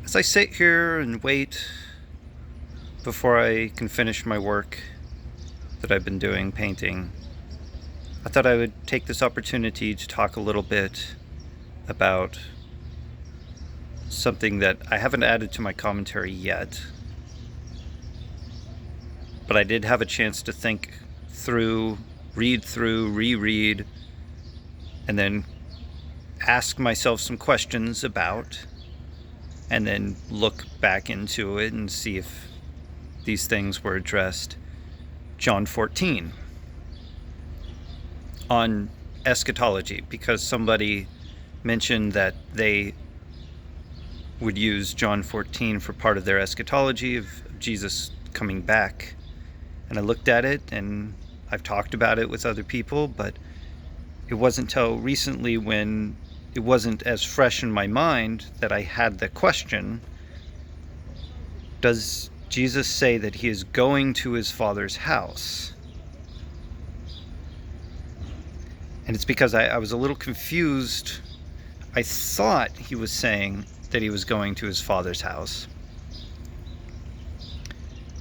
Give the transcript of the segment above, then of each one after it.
As I sit here and wait before I can finish my work that I've been doing, painting, I thought I would take this opportunity to talk a little bit about something that I haven't added to my commentary yet, but I did have a chance to think through, read through, reread, and then ask myself some questions about, and then look back into it and see if these things were addressed. John 14 on eschatology, because somebody mentioned that they would use John 14 for part of their eschatology of Jesus coming back. And I looked at it, and I've talked about it with other people, but it wasn't until recently, when it wasn't as fresh in my mind, that I had the question: does Jesus say that he is going to his Father's house? And it's because I was a little confused. I thought he was saying that he was going to his Father's house,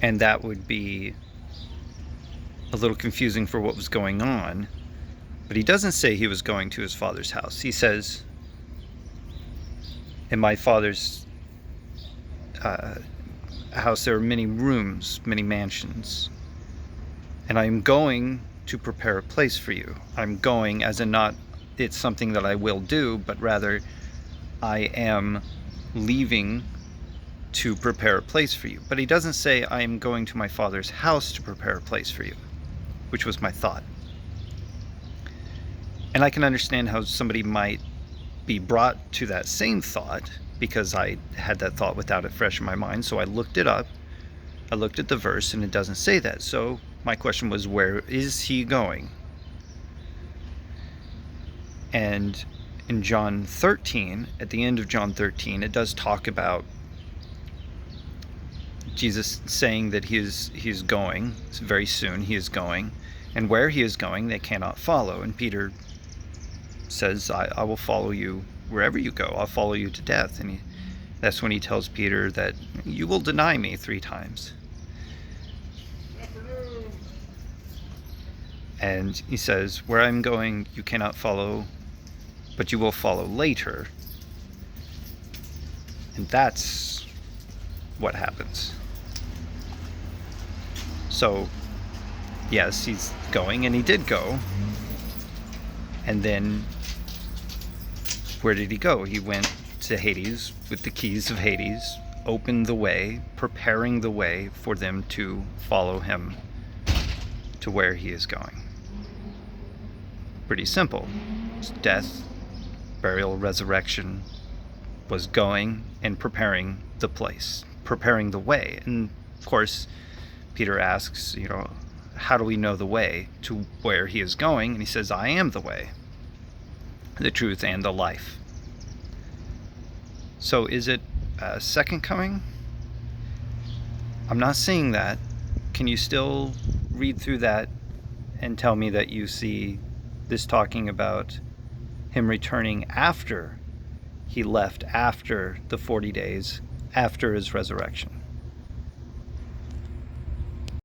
and that would be a little confusing for what was going on. But he doesn't say he was going to his Father's house. He says, in my Father's house there are many rooms, many mansions, and I am going to prepare a place for you. I'm going as in not it's something that I will do, but rather I am leaving to prepare a place for you. But he doesn't say I am going to my Father's house to prepare a place for you, which was my thought. And I can understand how somebody might be brought to that same thought, because I had that thought without it fresh in my mind. So I looked it up. I looked at the verse, and it doesn't say that. So my question was, where is he going? And in John 13, at the end of John 13, it does talk about Jesus saying that he's going very soon. He is going, and where he is going they cannot follow. And Peter says, I will follow you wherever you go. I'll follow you to death. And that's when he tells Peter that you will deny me 3 times. And he says, where I'm going you cannot follow, but you will follow later. And that's what happens. So yes, he's going, and he did go. And then where did he go? He went to Hades with the keys of Hades, opened the way, preparing the way for them to follow him to where he is going. Pretty simple. It's death, burial, resurrection, was going and preparing the place, preparing the way. And of course, Peter asks, how do we know the way to where he is going? And he says, I am the way, the truth, and the life. So is it a second coming? I'm not seeing that. Can you still read through that and tell me that you see this talking about him returning after he left, after the 40 days, after his resurrection?